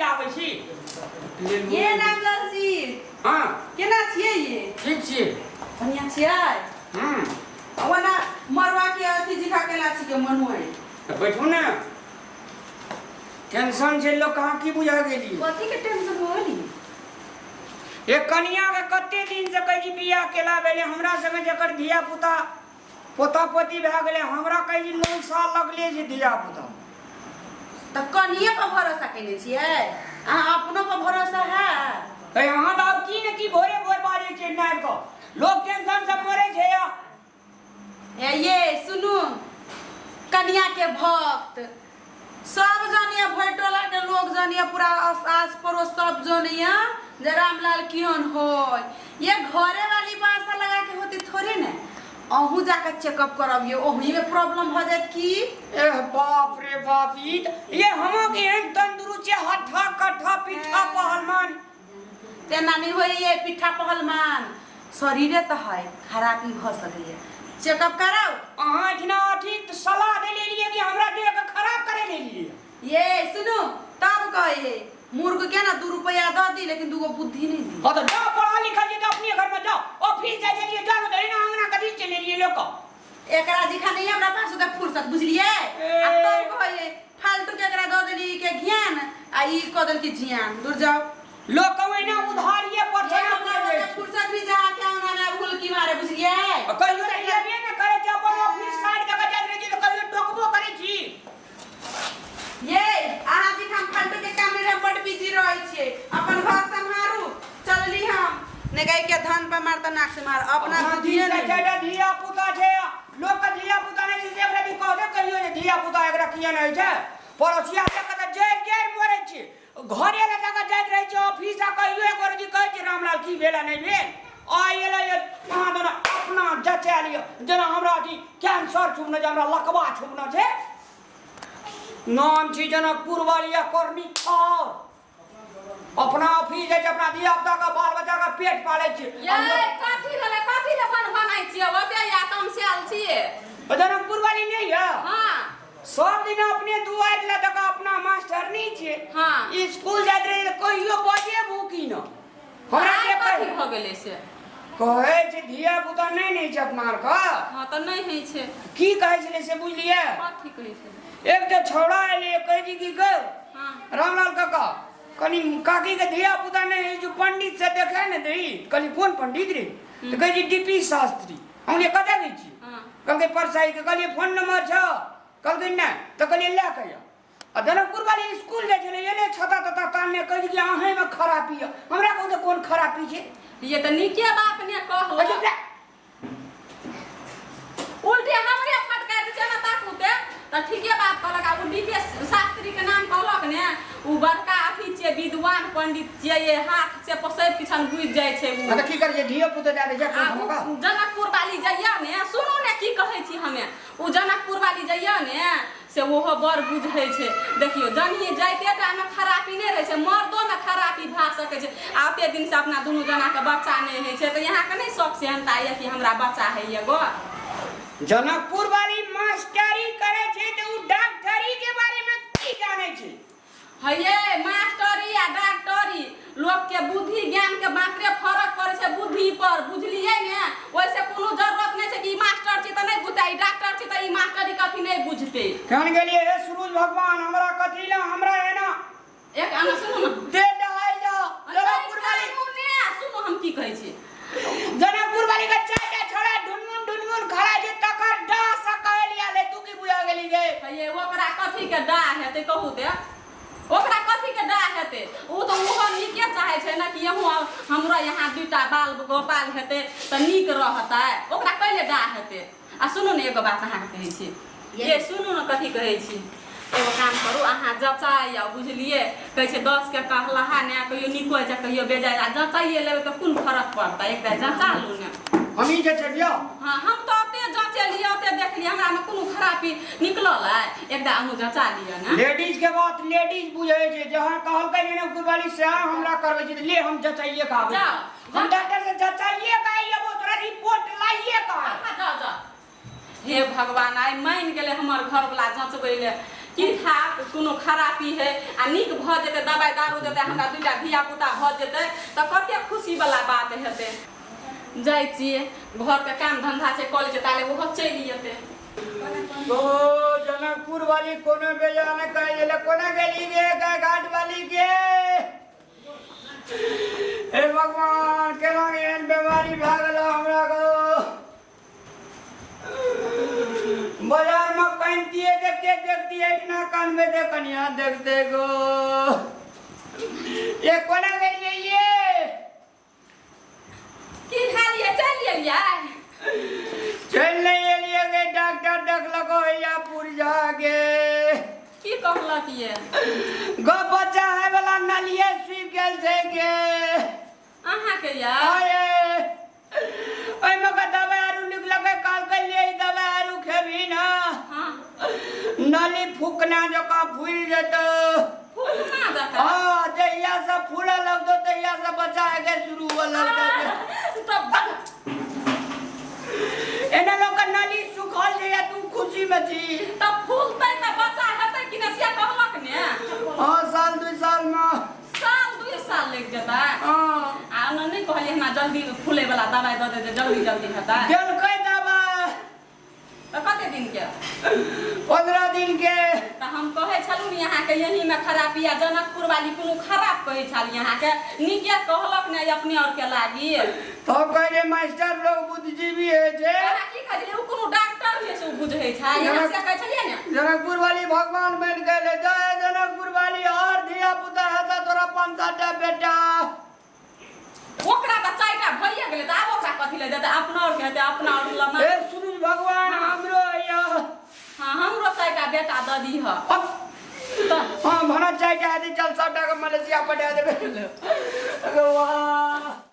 लाबै छी ये नामलाल जी हां केना छियै ये ठीक छी बढ़िया छियै ओना मरवा के अथी जिखा केला छी के मनुए बैठू ना टेंशन छै लोग कहाँ की बुझा गेली कथी के टेंशन होली एक कन्या के कते दिन से कहि जी बियाह केला भेले हमरा संगे जकर धिया पुता पोता पोती भए गेले हमरा कहि जी 9 साल लगले जे धिया पुता त कनिए पर भरोसा केने छियै अहाँ अपनो पर भरोसा है ए अहाँ त अब की ने की भोरे भोर बाजे छै नार को लोग टेंशन से मरे छै या ये सुनू कन्या के भक्त सब जानिए भटोला के लोग जानिए पूरा आस पड़ोस सब जानिए जे रामलाल किहन हो ये घरे वाली बासा लगा के होती थोड़ी ना अहू जाकर चेकअप करबियो ओही में प्रॉब्लम हो जात की ए बाप रे बाप ये हमो के एहन तंदुरुस्त छै हट्ठा कट्ठा पिठा पहलमान ते नानी होई ये पिठा पहलमान शरीरे त है खराबी भ सकैए चेकअप कराओ अहाँ इतना ठीक सलाह दे लिए कि हमरा देह के खराब करे ले लिए ये सुनो तब कहे मूर्ख के ना 2 रुपया द दी लेकिन दूगो बुद्धि नहीं दी तो जाओ पढ़ा लिखा जी तो अपने घर में जाओ ऑफिस जाए चलिए जाओ तो ना अंगना कदी चले लिए लोग एकरा दिखा नहीं हमरा पास ओकर फुर्सत बुझलिए आ तब कहे फालतू के एकरा द देली के ज्ञान आ ई क देल की जियान दूर जाओ लोग कहे ना उधारिये पर से अपने फुर्सत भी जा के आना ना भूल की मारे बुझलिए कहियो ये ना करे जे अपन ऑफिस साइड जगह जात रही तो कहियो टोकबो करे छी ये आहा जी हम फालतू के काम में बड़ बिजी रहै छिए अपन घर संभारू चलली हम ने गई के धान पे मारता नाक से मार अपना बुद्धिए नहीं जाडा धिया पुता छे लोग के धिया पुता नहीं छै एकरा भी कहबे कहियो जे धिया पुता एकरा किया नहीं छै पड़ोसिया से कत जेर जेर मरे छी घरे ले जगह जात रही छै ऑफिस आ कहियो एगो जी कहै छै रामलाल की भेला नहीं भेल आइ एला ये कहां दना अपना जचा लियो जना हमरा जी कैंसर छुबना जे हमरा लकवा छुबना छै नाम छी जनकपुर वाली करनी और अपना ऑफिस है अपना धिया पुता का बाल बच्चा का पेट पाले छी ये काठी ले बनाई छी ओते या काम से आल छी जनकपुर वाली नहीं है हां सब दिन अपने दुआर ले तक अपना मास्टर नहीं छे हां स्कूल जात रहे कहियो बजे भूखी न हमरा के काठी भ गेले से कहे छै धिया पुता नहीं छै अपना का हां त नहीं है छे की कहे छले से बुझलिए काठी कहै छे एक तो छोड़ा एले कहे जी की गए हां रामलाल काका कनी काकी के धिया पुता ने जो पंडित से देखे न दई कली कौन पंडित रे तो कहे जी डीपी शास्त्री हमले कदा गई छी कल के परसाई के कली फोन नंबर छ कल दिन ना तो कली ले कहिया आ जनकपुर वाली स्कूल जे छले एले छता तता ताने कहे जी आहे में खराबी है हमरा को तो कौन खराबी छे ये त नीके बात ने कहलो उल्टे हमरे फटकार दे ना ताकू ते त ठीके बात कहलक आ डीपी शास्त्री के नाम कहलक ने उ बड़का अथी छे विद्वान पंडित छे ये हाथ से पसैब किछन बुझ जाय छे उ त की कर जे धिया पुता जाने जे हमका जनकपुर वाली जइया ने सुनो ने की कहै छी हमें उ जनकपुर वाली जइया ने से ओहो बड़ बुझै छे देखियो जनिए जाइते टा में खराबी नहीं रहे छे मर्दो में खराबी भा सके छे आते दिन से अपना दोनों जना के बच्चा नहीं है छे त यहां के नहीं शौक से हनता है कि हमरा बच्चा है एगो जनकपुर वाली मास्टरी करे छे तो उ डॉक्टरी के बारे में की जाने छे हये मास्टरी आ डॉक्टरी लोग के बुद्धि ज्ञान के मात्रे फरक पड़े छे बुद्धि पर बुझलिए ने वैसे कोनो जरूरत नहीं छे कि मास्टर छी त नहीं बुझाई डॉक्टर छी त ई मास्टरी कथि नहीं बुझते कहन गेलिए हे सूरज भगवान हमरा कथि ला हमरा है ना एक आना सुनो ना दे दहाई जा जनकपुर वाली सुनो हम की कहै छी जनकपुर वाली का चाचा छोड़ा ढुनमुन खड़ा जे तकर डा सकलिया ले तू की बुझा गेली गे हये ओकरा कथि के डा हेते कहू ते ओकरा कथि के डा हेते उ तो ओहो नीके चाहे छे ना कि यहू हमरा यहाँ दुटा बाल गोपाल हेते त नीक रहता ओकरा पहले डा हेते आ सुनो ने एगो बात अहाँ कहै छी ये सुनो न कथि कहै छी एगो काम करू अहाँ जचाइया बुझलिए कहै छै 10 के कहलहा ने कहियो निको जा कहियो बेजाय आ जचाइए लेबे त कोन फरक पड़ता एकटा जचा लू ने हमी जे चलियो हां हम तो ओते जांचे लियो ओते देख लियो हमरा में कोनो खराबी निकलल है एकटा अनु जांचा लियो ना लेडीज के बात लेडीज बुझे छे जहां कहल के जनकपुर वाली से हमरा करबे छी ले हम जचाइए का जा हम डॉक्टर से जचाइए का आइबो तोरा रिपोर्ट लाइए का जा जा हे भगवान आई मान गेले हमर घर वाला जांचबे ले की था कोनो खराबी है आ नीक भ जेतै दवाई दारू देतै हमरा दुटा धिया पुता भ जेतै त कते खुशी वाला बात हेतै जाइ छियै घर के काम धंधा से कॉलेज ताले वो चलि जेतै तो जनकपुर वाली कोनो बेजान कह दिले कोना गेली गे घाट वाली के हे भगवान केना एहन बीमारी भ गेल हमरा को बाजार में पहनतिए देखती है ना कान में दे कन्या देखते गो ये कोना गेलिए ये की खालिए चलिए चल नहीं एलिए गे डॉक्टर देखलको या पुरजा गे की कहलक ये गो बच्चा है वाला नलिए सूख गेल छै गे अहाँ के या आए ओइ में का दवाई आरु लिखलकै काल के लिए दवाई आरु खेबी ना हां नली फूकना जका फूल जेतो फूकना जका हां जहिया से फूला लगतो तहिया से बच्चा के शुरू हो लगतो तब एना लोग का नली सुखल जे तू खुशी में छी तब फूलतै त बच्चा हेतै कि न से कहलक ने हां साल 2 साल में साल 2 साल लग जेतै हां आ नहीं कहलिए हमरा जल्दी फूले वाला दवाई द दे जल्दी जल्दी हेतै देलकै दवाई त कते दिन के 15 दिन के त हम कहे छलु नि यहाँ के यही में खराबी आ जनकपुर वाली कोनो खराब कहे छल यहाँ के निके कहलक ने अपने और के लागी तो कहे मास्टर लोग बुद्धिजीवी है जे तोरा की कहलिए उ कोनो डॉक्टर ने से बुझै छै यहाँ से कहे छलिए ने जनकपुर वाली भगवान बन गए जय जनकपुर वाली और धिया पुता है तो तोरा 5-7 बेटा ओकरा त चाइटा भइए गेलै त आब ओकरा कथि ले देतै अपना और कहते अपना और लमा हे सूरज भगवान हमरो या हां हमरो चाइटा बेटा ददी ह हां भना चाइटा आदि चल सबटा के मलेशिया पठा देबे